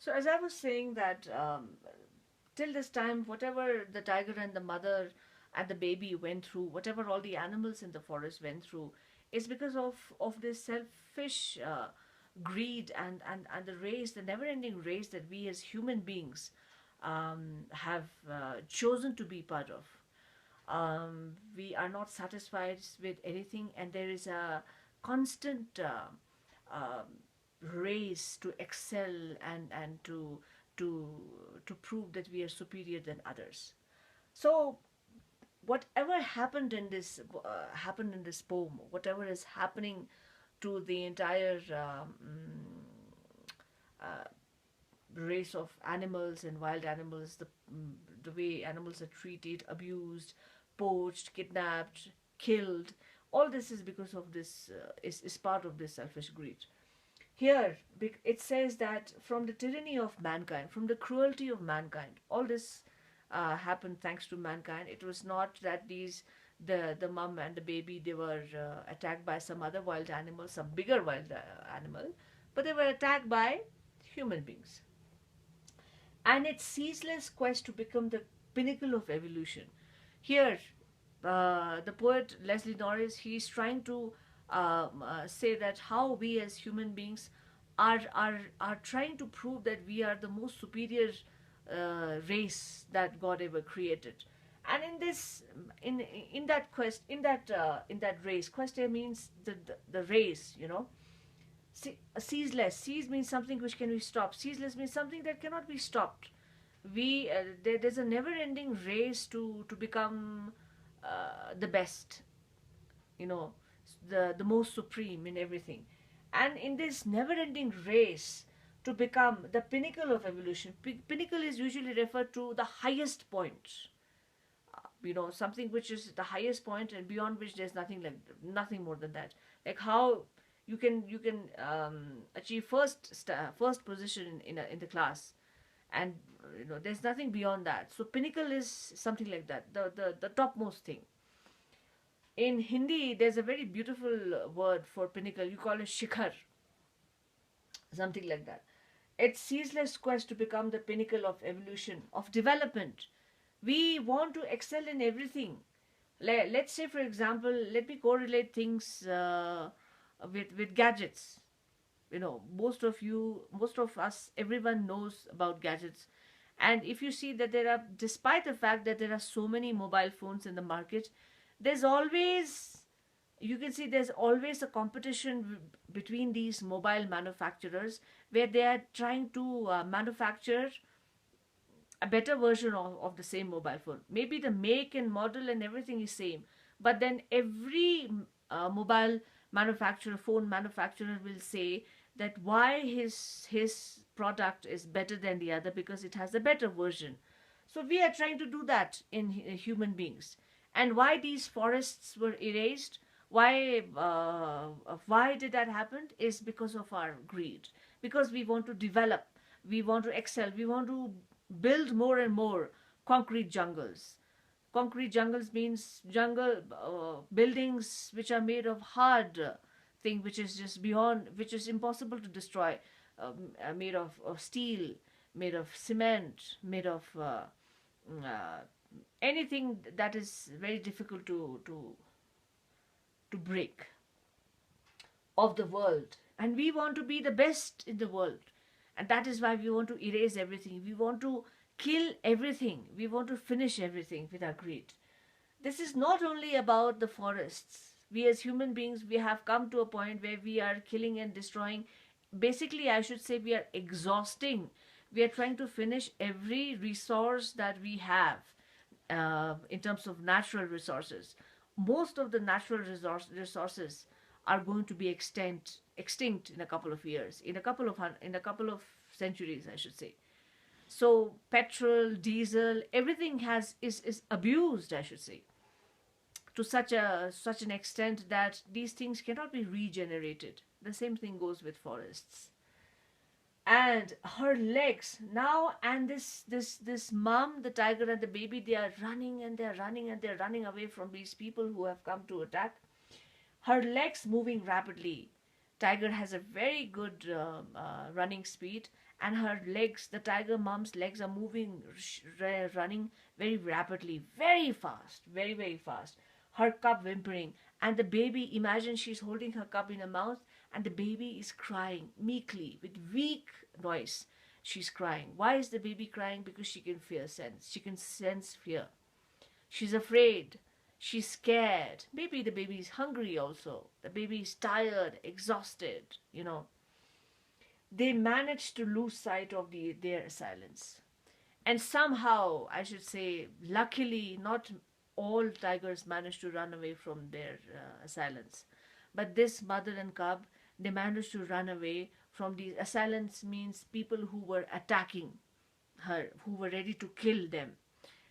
So as I was saying that till this time, whatever the tiger and the mother and the baby went through, whatever all the animals in the forest went through, is because of this selfish greed and the race, the never-ending race that we as human beings have chosen to be part of. We are not satisfied with anything, and there is a constant race to excel and to to prove that we are superior than others. So whatever happened in this poem, whatever is happening to the entire uh, race of animals and wild animals, the way animals are treated, abused, poached, kidnapped, killed, all this is because of this is part of this selfish greed. Here it says that from the tyranny of mankind, from the cruelty of mankind, all this happened thanks to mankind. It was not that the mom and the baby, they were attacked by some other wild animal, some bigger wild animal, but they were attacked by human beings. And its ceaseless quest to become the pinnacle of evolution. Here, the poet Leslie Norris, he's trying to say that how we as human beings are trying to prove that we are the most superior race that God ever created. And in that quest, in that race, quest here means the race, you know. Ceaseless. Cease means something which can be stopped. Ceaseless means something that cannot be stopped. There's a never-ending race to become the best, you know, the most supreme in everything, and in this never-ending race to become the pinnacle of evolution. Pinnacle is usually referred to the highest point, you know, something which is the highest point and beyond which there's nothing, like nothing more than that. Like how you can achieve first position in the class, and you know there's nothing beyond that. So pinnacle is something like that, the topmost thing. In Hindi there's a very beautiful word for pinnacle. You call it shikhar, something like that. It's ceaseless quest to become the pinnacle of evolution, of development. We want to excel in everything. Let's say, for example, let me correlate things with gadgets. You know, most of us, everyone knows about gadgets. And if you see that there are, despite the fact that there are so many mobile phones in the market, there's always, you can see there's always a competition between these mobile manufacturers, where they are trying to manufacture a better version of the same mobile phone. Maybe the make and model and everything is same, but then every mobile manufacturer, phone manufacturer will say that why his product is better than the other, because it has a better version. So we are trying to do that in human beings. And why these forests were erased? Why did that happen? Is because of our greed. Because we want to develop, we want to excel, we want to build more and more concrete jungles. Concrete jungles means jungle buildings which are made of hard thing, which is just beyond, which is impossible to destroy, made of steel, made of cement, made of anything that is very difficult to break, of the world. And we want to be the best in the world, and that is why we want to erase everything, we want to kill everything, we want to finish everything with our greed. This is not only about the forests. We as human beings, we have come to a point where we are killing and destroying. Basically, I should say we are exhausting. We are trying to finish every resource that we have in terms of natural resources. Most of the natural resources are going to be extinct in a couple of years, in a couple of centuries, I should say. So petrol, diesel, everything is abused, I should say, to such an extent that these things cannot be regenerated. The same thing goes with forests. And her legs now, and this mom, the tiger and the baby, they are running and they're running and they're running away from these people who have come to attack. Her legs moving rapidly, Tiger has a very good running speed, and her legs, the tiger mom's legs, are moving, running very rapidly, very fast, very, very fast. Her cub whimpering, and the baby, imagine she's holding her cub in her mouth, and the baby is crying meekly with weak noise. She's crying. Why is the baby crying? Because she can fear sense. She can sense fear. She's afraid. She's scared. Maybe the baby is hungry also. The baby is tired, exhausted, you know. They manage to lose sight of their assailants. And somehow, I should say, luckily, not all tigers manage to run away from their assailants. But this mother and cub, they managed to run away from these assailants, means people who were attacking her, who were ready to kill them.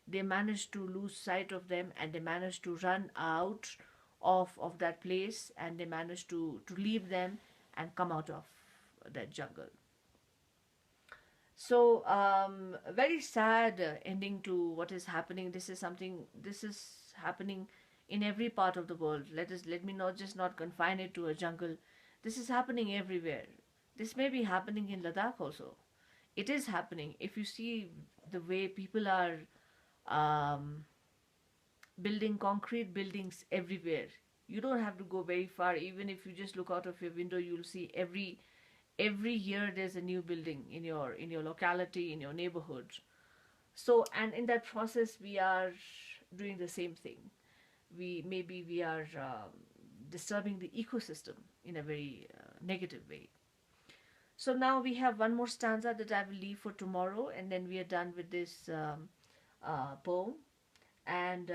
They managed to lose sight of them, and they managed to run out of that place, and they managed to leave them and come out of that jungle. So, very sad ending to what is happening. This is happening in every part of the world. Let me not just not confine it to a jungle. This is happening everywhere. This may be happening in Ladakh also. It is happening. If you see the way people are um, building concrete buildings everywhere, you don't have to go very far. Even if you just look out of your window, you'll see every year there's a new building in your locality, in your neighborhood. So, and in that process we are doing the same thing. We are disturbing the ecosystem in a very negative way. So now we have one more stanza that I will leave for tomorrow, and then we are done with this poem. And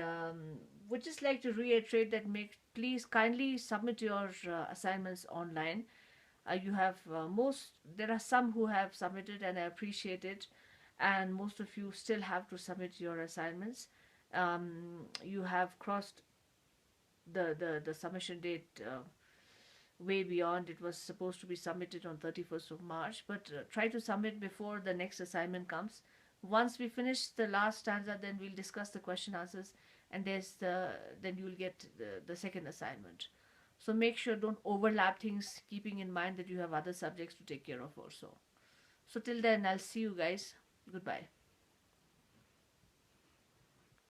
would just like to reiterate that, make please kindly submit your assignments online. You have most There are some who have submitted, and I appreciate it, and most of you still have to submit your assignments. You have crossed the submission date way beyond. It was supposed to be submitted on 31st of March, but try to submit before the next assignment comes. Once we finish the last stanza, then we'll discuss the question answers, and then you'll get the second assignment. So make sure don't overlap things, keeping in mind that you have other subjects to take care of also. So till then, I'll see you guys. Goodbye.